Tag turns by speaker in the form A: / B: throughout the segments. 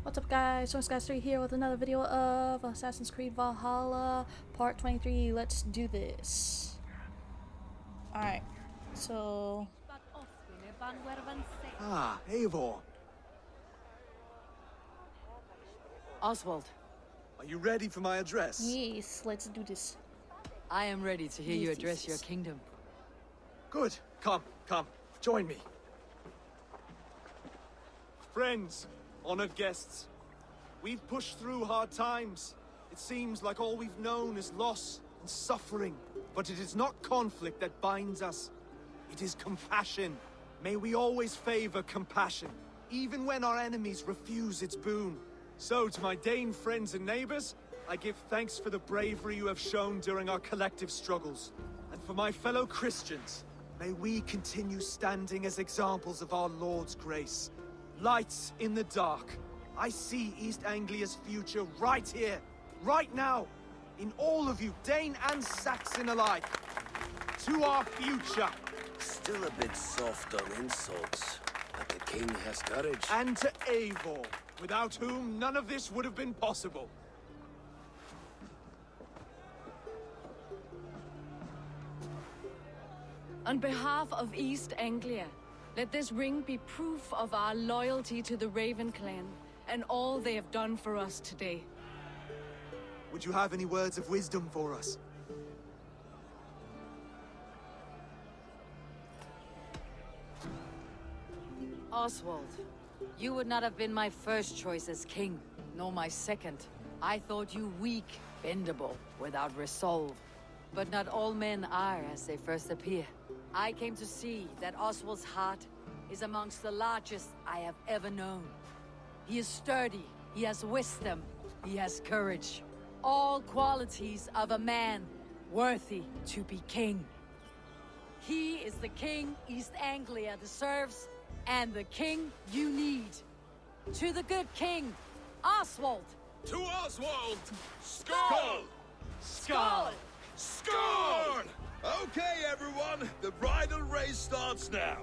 A: What's up guys, Guys3 here with another video of Assassin's Creed Valhalla Part 23. Let's do this. Alright, so...
B: Ah, Eivor.
C: Oswald.
B: Are you ready for my address?
A: Yes, let's do this.
C: I am ready to hear you address your kingdom.
B: Good. Come, join me. Friends, honored guests, we've pushed through hard times. It seems like all we've known is loss and suffering. But it is not conflict that binds us. It is compassion. May we always favor compassion, even when our enemies refuse its boon. So, to my Dane friends and neighbors, I give thanks for the bravery you have shown during our collective struggles. And for my fellow Christians, may we continue standing as examples of our Lord's grace. Lights in the dark. I see East Anglia's future right here, right now, in all of you, Dane and Saxon alike. To our future.
D: Still a bit soft on insults, but the king has courage.
B: And to Eivor, without whom none of this would have been possible.
C: On behalf of East Anglia, let this ring be proof of our loyalty to the Raven clan and all they have done for us today.
B: Would you have any words of wisdom for us?
C: Oswald, you would not have been my first choice as king, nor my second. I thought you weak, bendable, without resolve. But not all men are as they first appear. I came to see that Oswald's heart is amongst the largest I have ever known. He is sturdy, he has wisdom, he has courage. All qualities of a man worthy to be king. He is the king East Anglia deserves, and the king you need. To the good king, Oswald!
D: To Oswald!
B: Skull! Skull!
D: Scorn! Okay, everyone, the bridal race starts now.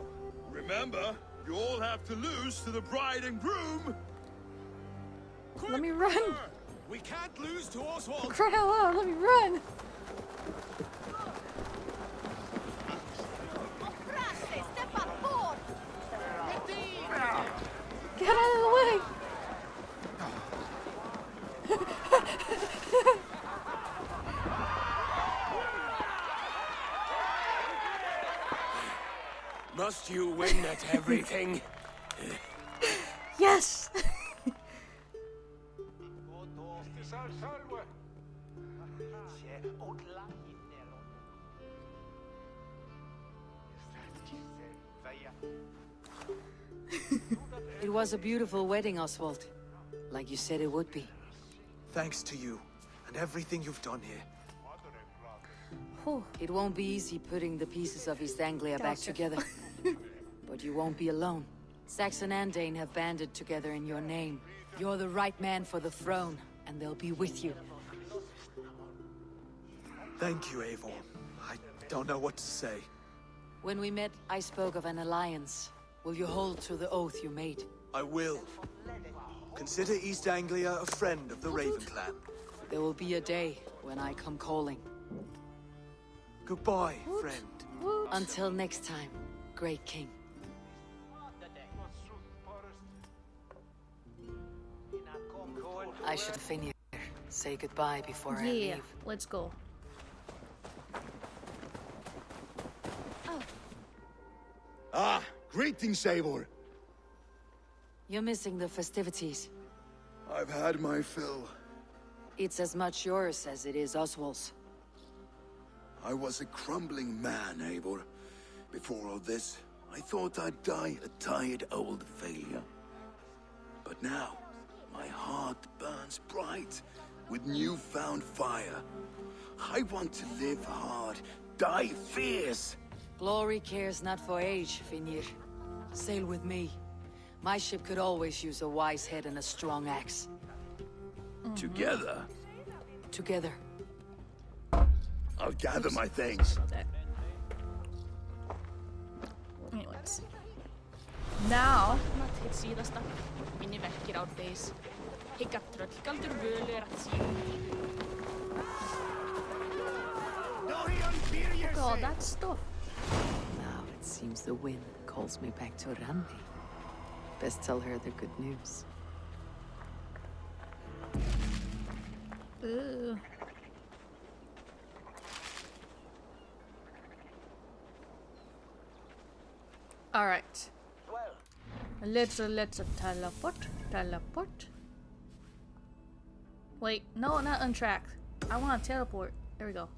D: Remember, you all have to lose to the bride and groom.
A: Let me run!
D: We can't lose to Oswald.
A: Cry out loud, let me run! Get out of the way!
D: Must you win at everything?
A: Yes!
C: It was a beautiful wedding, Oswald. Like you said it would be.
B: Thanks to you, and everything you've done here.
A: Whew.
C: It won't be easy putting the pieces of East Anglia back together. But you won't be alone. Saxon and Dane have banded together in your name. You're the right man for the throne, and they'll be with you.
B: Thank you, Eivor. I don't know what to say.
C: When we met, I spoke of an alliance. Will you hold to the oath you made?
B: I will. Consider East Anglia a friend of the Raven clan.
C: There will be a day when I come calling.
B: Goodbye, friend.
C: Until next time, great king. I should finish. Say goodbye before I
A: Yeah,
C: leave.
A: let's go.
D: Ah, greetings, Eivor.
C: You're missing the festivities.
D: I've had my fill.
C: It's as much yours as it is Oswald's.
D: I was a crumbling man, Eivor. Before all this, I thought I'd die a tired old failure. But now, my heart burns bright with newfound fire. I want to live hard, die fierce.
C: Glory cares not for age, Finir. Sail with me. My ship could always use a wise head and a strong axe.
D: Together,
C: Together.
D: I'll gather my things.
A: Anyways. Now, siitä. Miniväkkirä.
E: fade-out phase. Hiccup tröllgaldur völu er að síðan.
A: Look at all that stuff.
C: Now it seems the wind calls me back to Randi. Best tell her the good news.
A: Ooh. Alright. Let's teleport. Wait, no, not untrack. I want to teleport. There we go.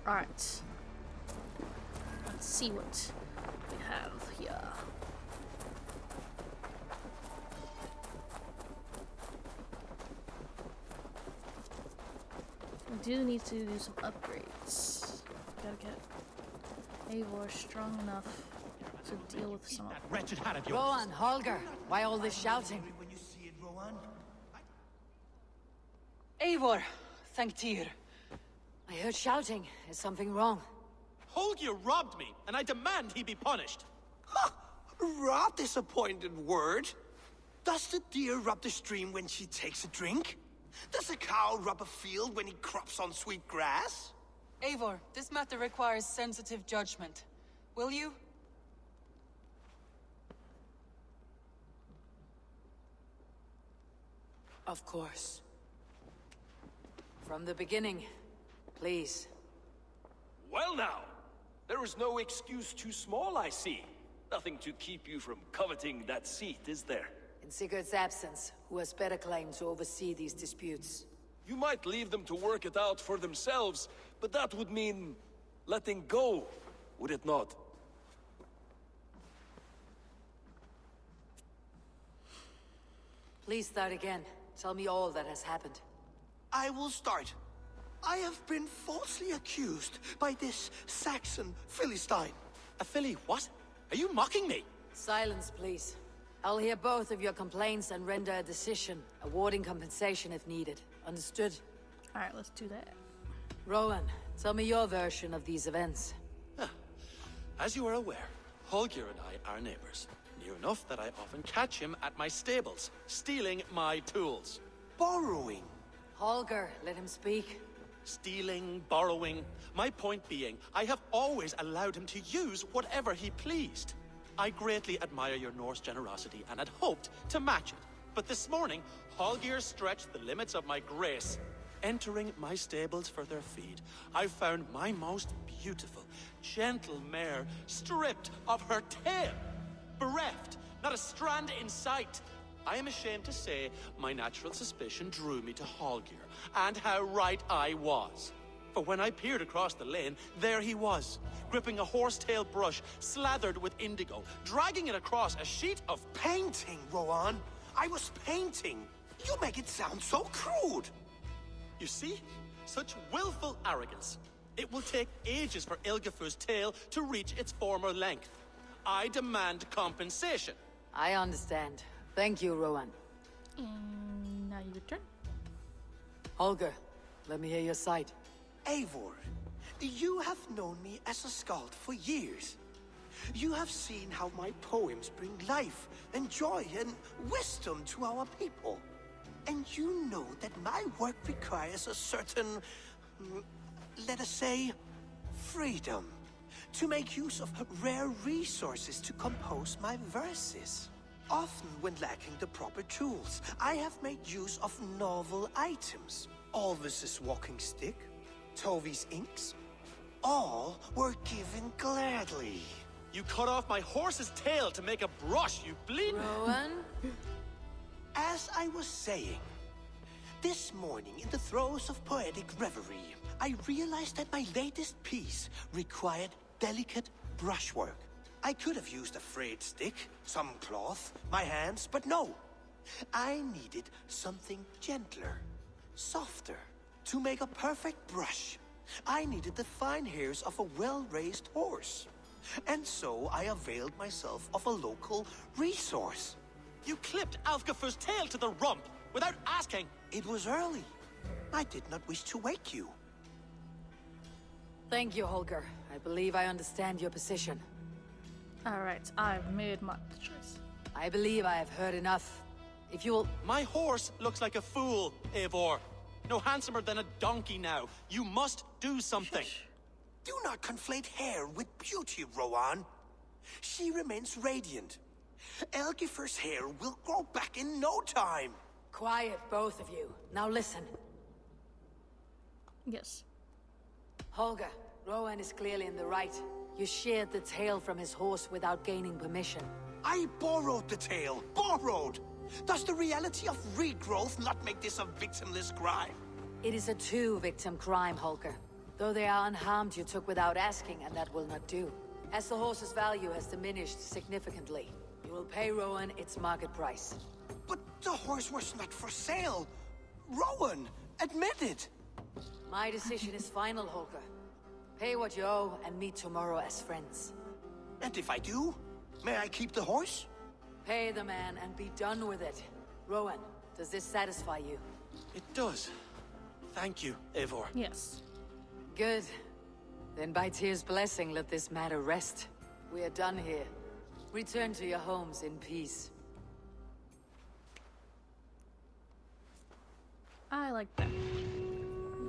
A: Alright. Let's see what we have here. We do need to do some upgrades. Gotta get Eivor strong enough to deal with some of
B: Wretched hat of yours.
C: Rowan, Holger, why all this shouting? Eivor, thank Tyr. I heard shouting. Is something wrong?
B: Holger robbed me, and I demand he be punished.
F: Ha! Rot is a pointed word. Does the deer rub the stream when she takes a drink? Does a cow rub a field when he crops on sweet grass?
G: Eivor, this matter requires sensitive judgment. Will you?
C: Of course. From the beginning, please.
H: Well now, there is no excuse too small, I see. Nothing to keep you from coveting that seat, is there?
C: In Sigurd's absence, who has better claim to oversee these disputes?
H: You might leave them to work it out for themselves, but that would mean letting go, would it not?
C: Please start again. Tell me all that has happened.
F: I will start. I have been falsely accused by this Saxon Philistine.
B: A filly what? Are you mocking me?
C: Silence, please. I'll hear both of your complaints and render a decision, awarding compensation if needed. Understood?
A: Alright, let's do that.
C: Rowan, tell me your version of these events.
B: As you are aware, Holger and I are neighbors. Near enough that I often catch him at my stables, stealing my tools.
F: Borrowing.
C: Holger, let him speak.
B: Stealing, borrowing. My point being, I have always allowed him to use whatever he pleased. I greatly admire your Norse generosity and had hoped to match it. But this morning, Holger stretched the limits of my grace. Entering my stables for their feed, I found my most beautiful, gentle mare stripped of her tail. Bereft, not a strand in sight. I am ashamed to say my natural suspicion drew me to Holger, and how right I was. For when I peered across the lane, there he was, gripping a horsetail brush slathered with indigo, dragging it across a sheet of
F: Painting, Rowan. I was painting. You make it sound so crude.
B: You see? Such willful arrogance. It will take ages for Ilgifu's tail to reach its former length. I demand compensation.
C: I understand. Thank you, Rowan.
A: And now your turn.
C: Holger, let me hear your side.
F: Eivor, you have known me as a skald for years. You have seen how my poems bring life and joy and wisdom to our people. And you know that my work requires a certain, let us say, freedom. To make use of rare resources to compose my verses. Often when lacking the proper tools, I have made use of novel items. Alvis's walking stick, Tovi's inks, all were given gladly.
B: You cut off my horse's tail to make a brush, you bleeding...
C: Rowan?
F: As I was saying, this morning in the throes of poetic reverie, I realized that my latest piece required delicate brushwork. I could have used a frayed stick, some cloth, my hands, but no. I needed something gentler, softer, to make a perfect brush. I needed the fine hairs of a well-raised horse. And so I availed myself of a local resource.
I: You clipped Alfgafur's tail to the rump without asking.
F: It was early. I did not wish to wake you.
C: Thank you, Holger. I believe I understand your position.
A: Alright, I've made my choice.
C: I believe I have heard enough. If you'll...
I: My horse looks like a fool, Eivor. No handsomer than a donkey now. You must do something.
A: Shush.
F: Do not conflate hair with beauty, Rowan. She remains radiant. Elgifer's hair will grow back in no time.
C: Quiet, both of you. Now listen.
A: Yes.
C: Holger, Rowan is clearly in the right. You sheared the tail from his horse without gaining permission.
F: I borrowed the tail. Borrowed! Does the reality of regrowth not make this a victimless crime?
C: It is a two-victim crime, Holger. Though they are unharmed, you took without asking, and that will not do. As the horse's value has diminished significantly, you will pay Rowan its market price.
F: But the horse was not for sale. Rowan, admit it.
C: My decision is final, Holger. Pay what you owe and meet tomorrow as friends.
F: And if I do, may I keep the horse?
C: Pay the man and be done with it. Rowan, does this satisfy you?
I: It does. Thank you, Eivor.
A: Yes.
C: Good. Then by Tyr's blessing, let this matter rest. We are done here. Return to your homes in peace.
A: I like that.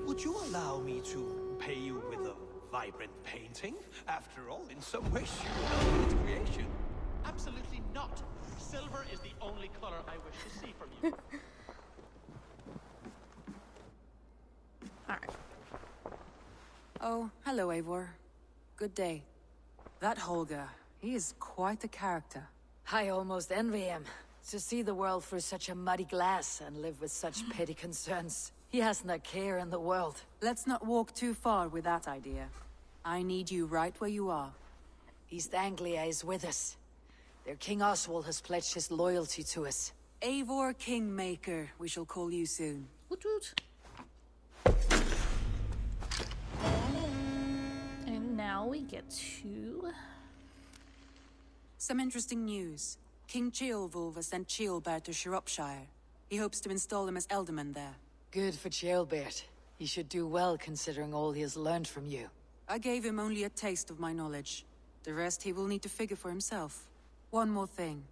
F: Would you allow me to pay you with a vibrant painting? After all, in some ways, you are its creation.
I: Absolutely not. Silver is the only color I wish to see from you.
A: Alright.
J: Oh, hello, Eivor. Good day. That Holger, he is quite a character.
C: I almost envy him. To see the world through such a muddy glass and live with such petty concerns. He hasn't a care in the world.
J: Let's not walk too far with that idea. I need you right where you are.
C: East Anglia is with us. Their King Oswald has pledged his loyalty to us.
J: Eivor Kingmaker, we shall call you soon.
A: Woot woot. And now we get to...
J: Some interesting news. King Ceolwulf has sent Ceolbert to Shropshire. He hopes to install him as Elderman there.
C: Good for Ceolbert. He should do well considering all he has learned from you.
J: I gave him only a taste of my knowledge. The rest he will need to figure for himself. One more thing.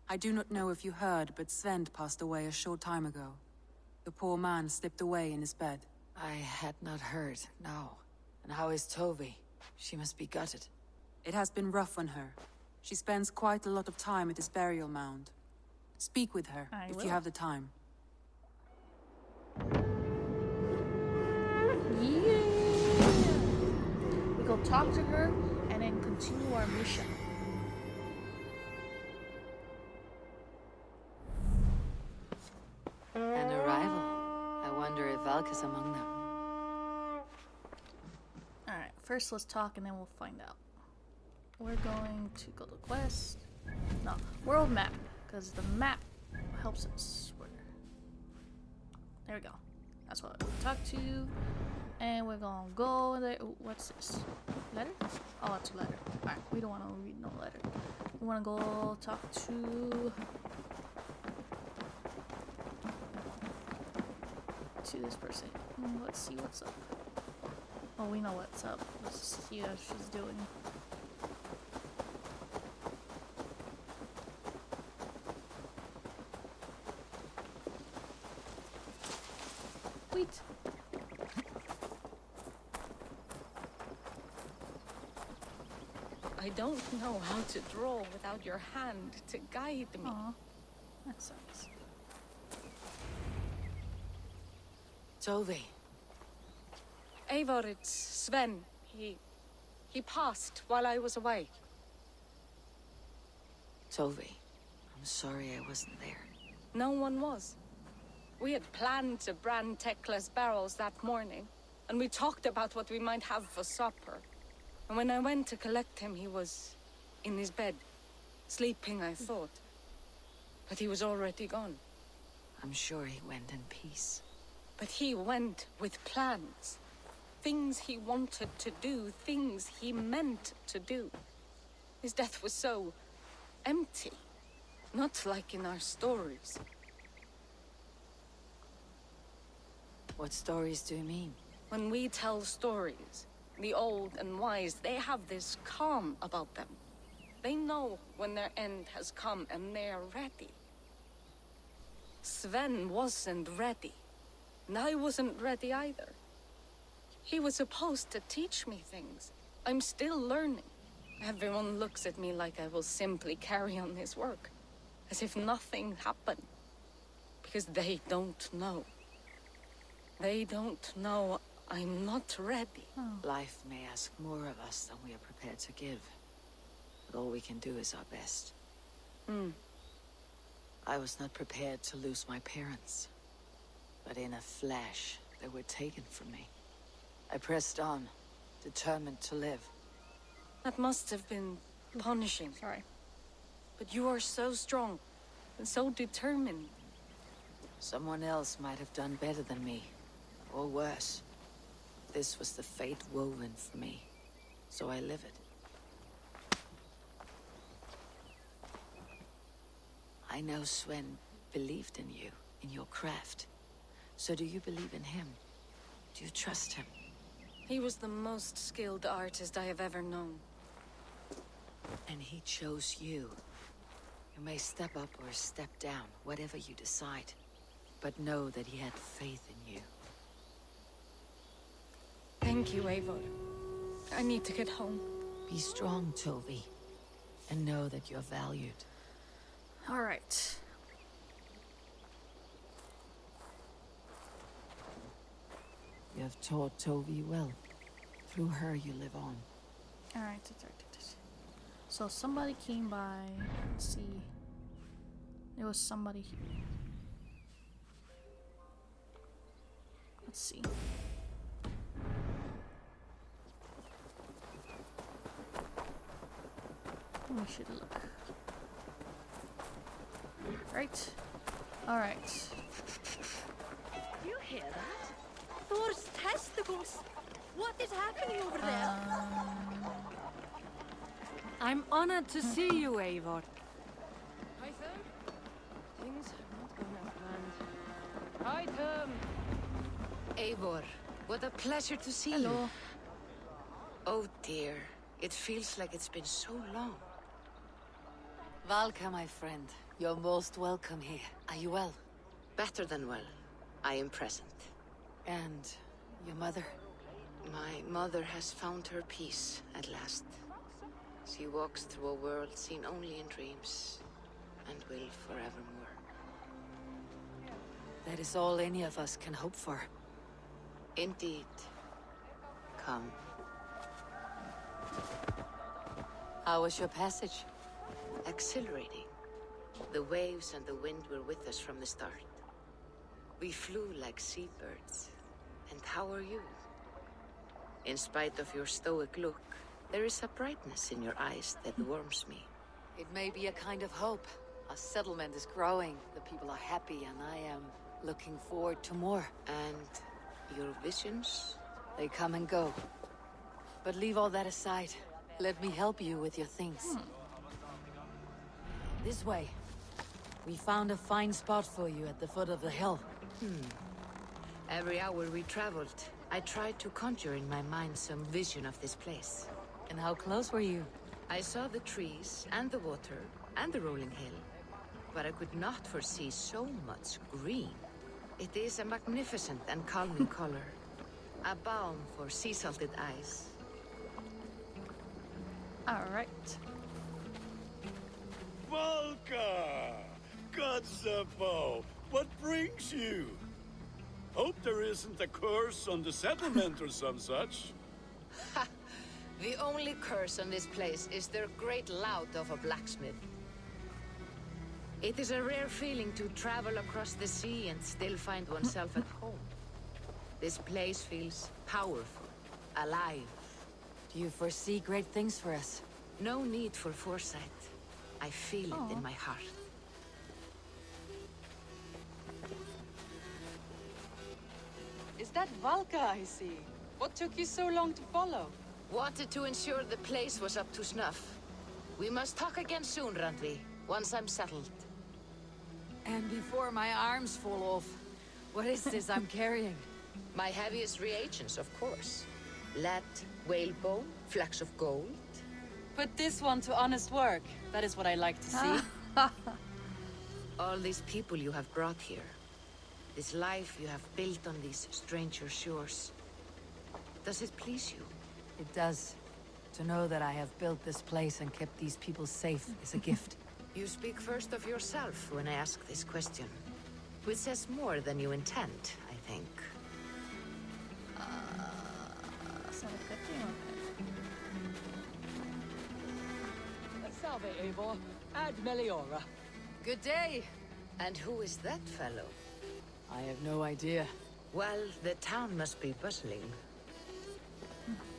J: I do not know if you heard, but Sven passed away a short time ago. The poor man slipped away in his bed.
C: I had not heard, no. And how is Tovi? She must be gutted.
J: It has been rough on her. She spends quite a lot of time at his burial mound. Speak with her, if
A: will.
J: you have the time.
A: Yeah! We go talk to her and then continue our mission.
C: An arrival. I wonder if Valk is among them.
A: Alright, first let's talk and then we'll find out. We're going to go to quest. No, world map. Because the map helps us. There we go. That's what we talk to. And we're gonna go there. Ooh, what's this? Letter? Oh, it's a letter. Alright, we don't want to read no letter. We want to go talk to this person. Let's see what's up. Oh, we know what's up. Let's see what she's doing. Wait.
E: I don't know how to draw without your hand to guide me.
A: Aw, that sucks.
C: Tovi.
E: Eivor, it's Sven. He passed while I was away.
C: Tovi. I'm sorry I wasn't there.
E: No one was. We had planned to brand Tekla's barrels that morning, and we talked about what we might have for supper. And when I went to collect him, he was in his bed, sleeping, I thought. But he was already gone.
C: I'm sure he went in peace.
E: But he went with plans. Things he wanted to do, things he meant to do. His death was so empty. Not like in our stories.
C: What stories do you mean?
E: When we tell stories, the old and wise, they have this calm about them. They know when their end has come and they're ready. Sven wasn't ready. And I wasn't ready either. He was supposed to teach me things. I'm still learning. Everyone looks at me like I will simply carry on his work. As if nothing happened. Because they don't know. They don't know I'm not ready.
C: Life may ask more of us than we are prepared to give. But all we can do is our best. I was not prepared to lose my parents. But in a flash, they were taken from me. I pressed on, determined to live.
E: That must have been punishing.
A: Sorry.
E: But you are so strong and so determined.
C: Someone else might have done better than me. Or worse. This was the fate woven for me. So I live it. I know Sven believed in you, in your craft. So do you believe in him? Do you trust him?
E: He was the most skilled artist I have ever known.
C: And he chose you. You may step up or step down, whatever you decide. But know that he had faith in you.
E: Thank you, Eivor. I need to get home.
C: Be strong, Tovi. And know that you're valued.
A: Alright.
C: You have taught Tovi well. Through her you live on.
A: Alright. So somebody came by. Let's see. There was somebody here. Let's see. We should look. Right. Alright.
K: You hear that? Thor's testicles! What is happening over there?
C: I'm honored to see you, Eivor.
K: Hi, Thum. Things have not gone as planned. Hi, Thum.
L: Eivor, what a pleasure to see you. Oh dear, it feels like it's been so long.
C: Valka, my friend. You're most welcome here. Are you well?
L: Better than well. I am present.
C: And your mother?
L: My mother has found her peace at last. She walks through a world seen only in dreams, and will forevermore.
C: That is all any of us can hope for.
L: Indeed. Come.
C: How was your passage?
L: Exhilarating. The waves and the wind were with us from the start. We flew like seabirds. And how are you? In spite of your stoic look, there is a brightness in your eyes that warms me.
C: It may be a kind of hope. Our settlement is growing. The people are happy, and I am looking forward to more.
L: And your visions?
C: They come and go. But leave all that aside. Let me help you with your things. This way. We found a fine spot for you at the foot of the hill.
L: Every hour we traveled, I tried to conjure in my mind some vision of this place.
C: And how close were you?
L: I saw the trees, and the water, and the rolling hill. But I could not foresee so much green. It is a magnificent and calming color. A balm for sea-salted eyes.
A: Alright.
M: Valka! Godsapo! What brings you? Hope there isn't a curse on the settlement or some such.
L: Ha! The only curse on this place is their great lout of a blacksmith. It is a rare feeling to travel across the sea and still find oneself at home. This place feels powerful, alive.
C: Do you foresee great things for us?
L: No need for foresight. I feel it in my heart.
G: that Valka I see? What took you so long to follow?
L: Wanted to ensure the place was up to snuff. We must talk again soon, Randvi, once I'm settled.
C: And before my arms fall off, what is this I'm carrying?
L: My heaviest reagents, of course. Lead, whalebone, flecks of gold.
G: Put this one to honest work. That is what I like to see.
L: All these people you have brought here. This life you have built on these stranger shores. Does it please you?
C: It does. To know that I have built this place and kept these people safe is a gift.
L: You speak first of yourself when I ask this question. Which says more than you intend, I think.
C: Salve, Eivor. Ad Meliora. Good day.
L: And who is that fellow?
C: I have no idea.
L: Well, the town must be bustling.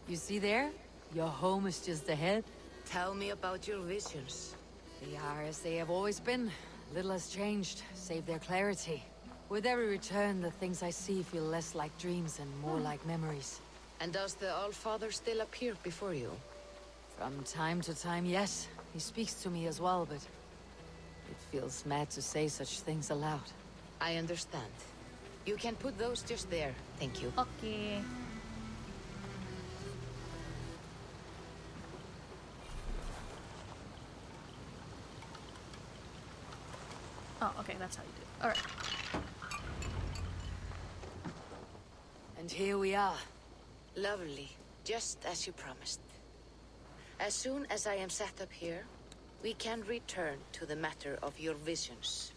C: You see there? Your home is just ahead.
L: Tell me about your visions.
C: They are as they have always been. Little has changed, save their clarity. With every return, the things I see feel less like dreams and more like memories.
L: And does the Allfather still appear before you?
C: From time to time, yes. He speaks to me as well, but it feels mad to say such things aloud.
L: I understand. You can put those just there, thank you.
A: Okay. Oh, okay, that's how you do it. Alright.
C: And here we are.
L: Lovely, just as you promised. As soon as I am set up here, we can return to the matter of your visions.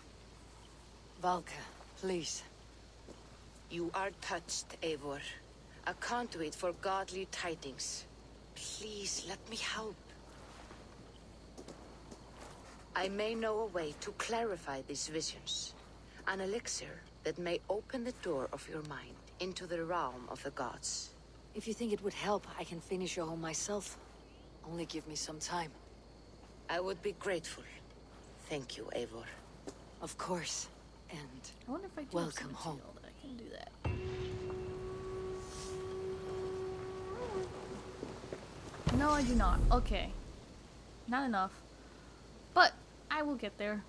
C: Valka, please.
L: You are touched, Eivor. A conduit for godly tidings. Please, let me help. I may know a way to clarify these visions. An elixir that may open the door of your mind into the realm of the gods.
C: If you think it would help, I can finish your home myself. Only give me some time.
L: I would be grateful. Thank you, Eivor.
C: Of course. And
A: I wonder if I do
C: welcome home.
A: That I can do that. No, I do not. Okay. Not enough. But I will get there.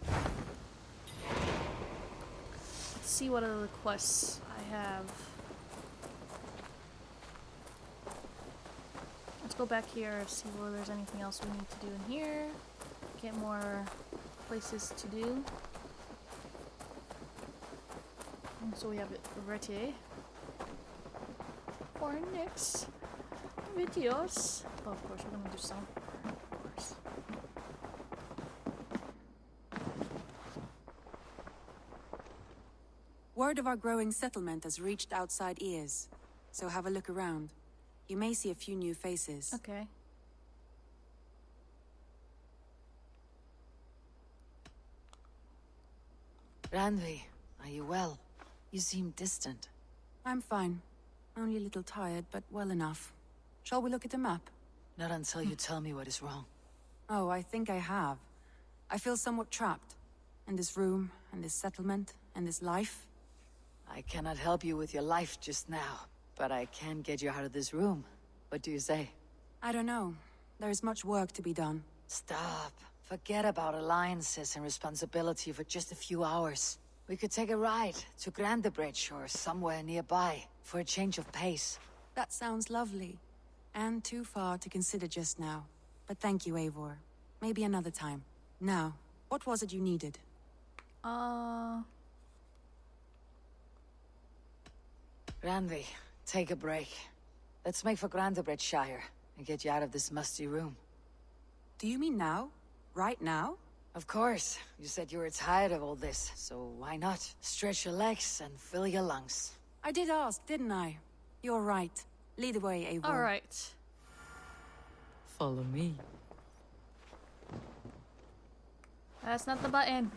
A: Let's see what other quests I have. Let's go back here, see where there's anything else we need to do in here. Get more places to do. And so we have it ready for next videos. Oh, of course, we're gonna do some. Of course.
J: Word of our growing settlement has reached outside ears, so have a look around. You may see a few new faces.
A: Okay.
C: Randvi, are you well? You seem distant.
J: I'm fine. Only a little tired, but well enough. Shall we look at the map?
C: Not until you tell me what is wrong.
J: Oh, I think I have. I feel somewhat trapped. In this room, and this settlement, and this life.
C: I cannot help you with your life just now, but I can get you out of this room. What do you say?
J: I don't know. There is much work to be done.
C: Stop. Forget about alliances and responsibility for just a few hours. We could take a ride to Grandebridge or somewhere nearby for a change of pace.
J: That sounds lovely. And too far to consider just now. But thank you, Eivor. Maybe another time. Now, what was it you needed?
C: Randvi, take a break. Let's make for Grandebridgeshire and get you out of this musty room.
J: Do you mean now? Right now?
C: Of course. You said you were tired of all this, so why not? Stretch your legs and fill your lungs.
J: I did ask, didn't I? You're right. Lead the way, Eivor.
A: Alright.
C: Follow me.
A: That's not the button.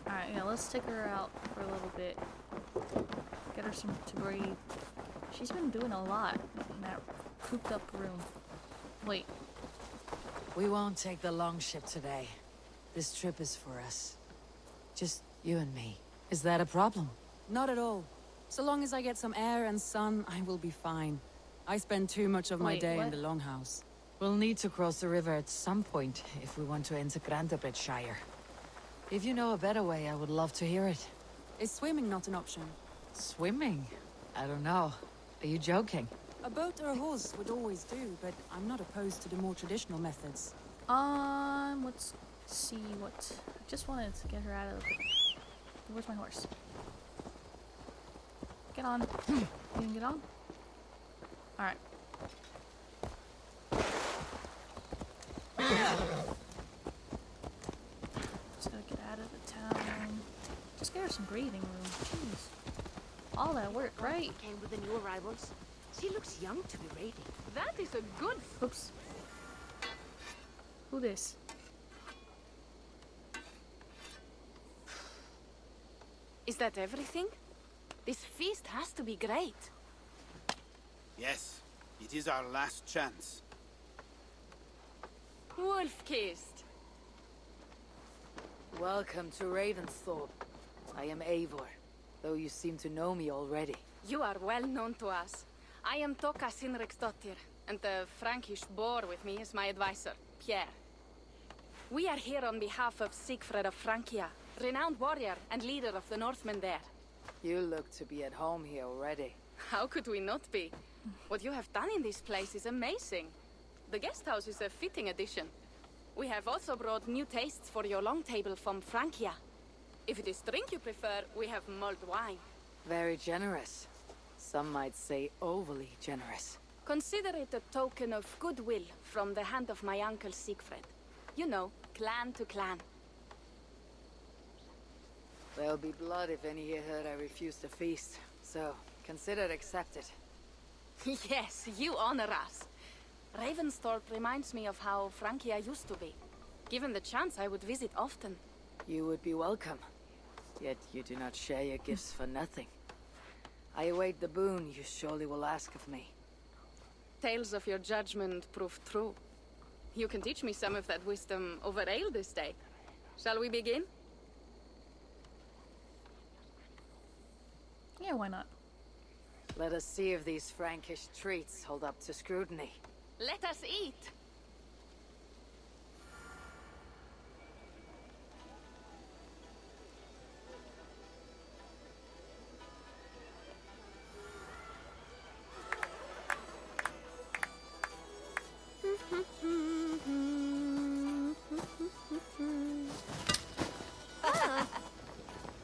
A: Alright, yeah, let's take her out for a little bit. Get her some to breathe. She's been doing a lot in that cooped up room. Wait.
C: We won't take the long ship today. This trip is for us. Just you and me. Is that a problem?
J: Not at all. So long as I get some air and sun, I will be fine. I spend too much of my
A: Wait,
J: day in
A: what?
J: the Longhouse.
C: We'll need to cross the river at some point if we want to enter Grantebridgeshire. If you know a better way, I would love to hear it.
J: Is swimming not an option?
C: Swimming? I don't know. Are you joking?
J: A boat or a horse would always do, but I'm not opposed to the more traditional methods.
A: Let's see what. I just wanted to get her out of the. Where's my horse? Get on. You can get on? Alright. Just gotta get out of the town. Just get her some breathing room. Jeez. All that work, right?
K: Came with the new arrivals. She looks young to be raiding. That is a good.
A: Oops. Who this?
E: Is that everything? This feast has to be great.
B: Yes, it is our last chance.
E: Wolf-kissed.
C: Welcome to Ravensthorpe. I am Eivor, though you seem to know me already.
E: You are well known to us. I am Toka Sinriksdottir, and the Frankish boar with me is my advisor, Pierre. We are here on behalf of Sigfred of Francia, renowned warrior and leader of the Northmen there.
C: You look to be at home here already.
E: How could we not be? What you have done in this place is amazing. The guest house is a fitting addition. We have also brought new tastes for your long table from Francia. If it is drink you prefer, we have mulled wine.
C: Very generous. Some might say overly generous.
E: Consider it a token of goodwill from the hand of my uncle Sigfred. You know, clan to clan.
C: There'll be blood if any here heard I refuse the feast, so consider it accepted.
E: Yes, you honor us. Ravensthorpe reminds me of how Francia used to be. Given the chance, I would visit often.
C: You would be welcome. Yet you do not share your gifts for nothing. I await the boon you surely will ask of me.
E: Tales of your judgment proved true. You can teach me some of that wisdom over ale this day. Shall we begin?
A: Yeah, why not?
C: Let us see if these Frankish treats hold up to scrutiny.
E: Let us eat!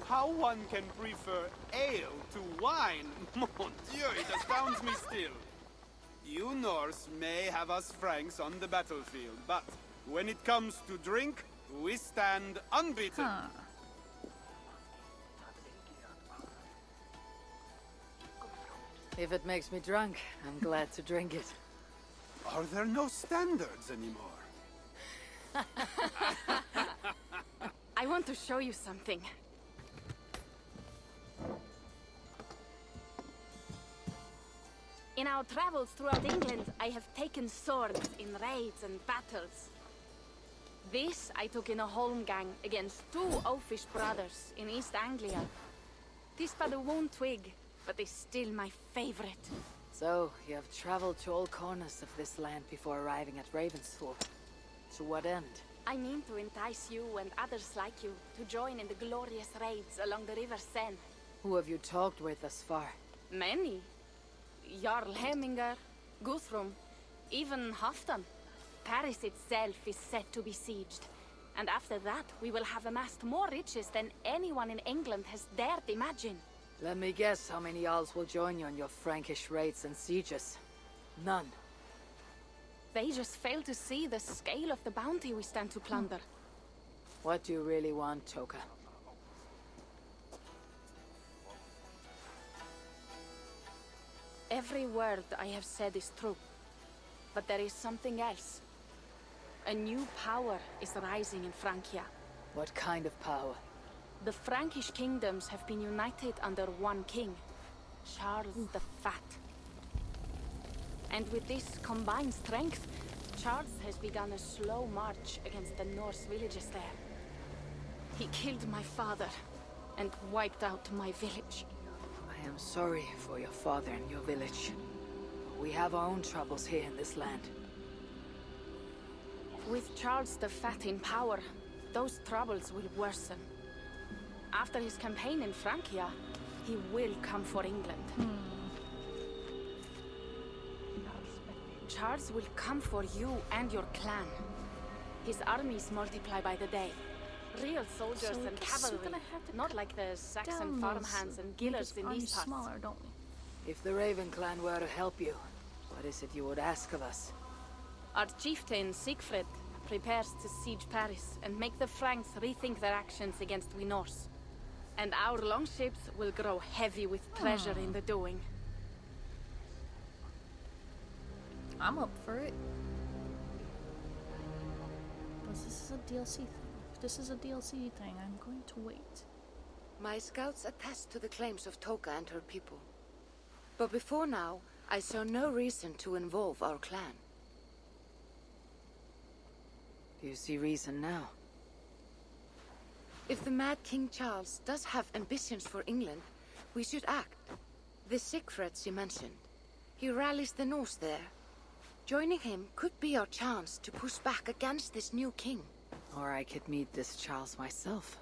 B: How one can prefer ale to wine? Mon Dieu, it astounds me still. You Norse may have us Franks on the battlefield, but when it comes to drink, we stand unbeaten.
A: Huh.
C: If it makes me drunk, I'm glad to drink it.
B: Are there no standards anymore?
E: I want to show you something. In our travels throughout England, I have taken swords in raids and battles. This I took in a holmgang against two oafish brothers in East Anglia. Tis but a worn twig, but is still my favorite.
C: So, you have traveled to all corners of this land before arriving at Ravensthorpe. To what end?
E: I mean to entice you and others like you to join in the glorious raids along the River Seine.
C: Who have you talked with thus far?
E: Many. Jarl Hemminger, Guthrum, even Halfdan. Paris itself is set to be sieged. And after that, we will have amassed more riches than anyone in England has dared imagine.
C: Let me guess how many Jarls will join you on your Frankish raids and sieges. None.
E: They just fail to see the scale of the bounty we stand to plunder.
C: What do you really want, Toka?
E: Every word I have said is true. But there is something else. A new power is rising in Francia.
C: What kind of power?
E: The Frankish kingdoms have been united under one king, Charles the Fat. And with this combined strength, Charles has begun a slow march against the Norse villages there. He killed my father and wiped out my village.
C: I am sorry for your father and your village. We have our own troubles here in this land.
E: With Charles the Fat in power, those troubles will worsen. After his campaign in Francia, he will come for England. Charles will come for you and your clan. His armies multiply by the day. Real soldiers
A: So
E: and
A: I guess we're
E: cavalry,
A: gonna have to
E: not like the Saxon
A: down
E: farmhands
A: those
E: and gillers in
A: armies
E: these parts.
A: smaller, don't we?
C: If the Raven clan were to help you, what is it you would ask of us?
E: Our chieftain, Siegfried, prepares to siege Paris and make the Franks rethink their actions against we Norse. And our longships will grow heavy with treasure in the doing.
A: I'm up for it. But this is a DLC thing. If this is a DLC thing, I'm going to wait.
L: My scouts attest to the claims of Toka and her people. But before now, I saw no reason to involve our clan.
C: Do you see reason now?
L: If the mad King Charles does have ambitions for England, we should act. The Siegfrieds you mentioned, he rallies the Norse there. Joining him could be our chance to push back against this new king.
C: Or I could meet this Charles myself.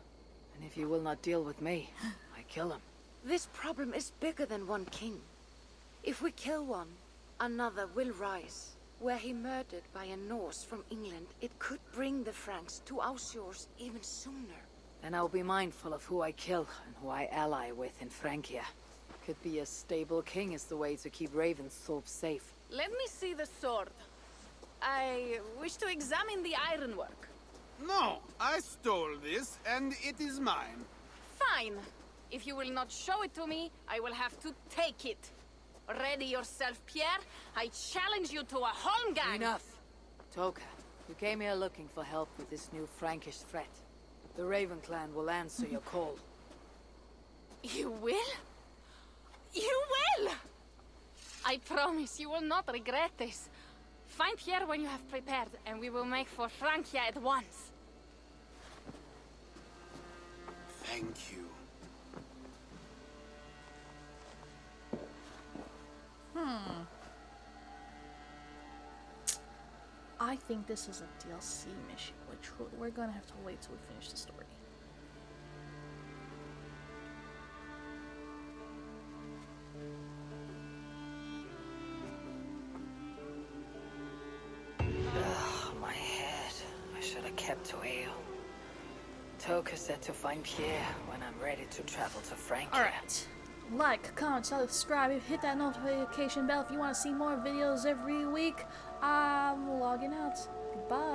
C: And if you will not deal with me, I kill him.
L: This problem is bigger than one king. If we kill one, another will rise. Were he murdered by a Norse from England, it could bring the Franks to our shores even sooner.
C: Then I'll be mindful of who I kill and who I ally with in Francia. Could be a stable king is the way to keep Ravensthorpe safe.
E: Let me see the sword. I wish to examine the ironwork.
N: No, I stole this, and it is mine.
E: Fine. If you will not show it to me, I will have to take it. Ready yourself, Pierre. I challenge you to a holmgang.
C: Enough. Toka, you came here looking for help with this new Frankish threat. The Raven clan will answer your call.
E: You will? You will! I promise you will not regret this. Find Pierre when you have prepared, and we will make for Francia at once.
N: Thank you.
A: I think this is a DLC mission, which we're gonna have to wait till we finish the story.
C: Ugh, my head. I should have kept to ale. Toka said to find Pierre when I'm ready to travel to Francia.
A: Alright. Like, comment, subscribe, hit that notification bell if you want to see more videos every week. I'm logging out. Goodbye.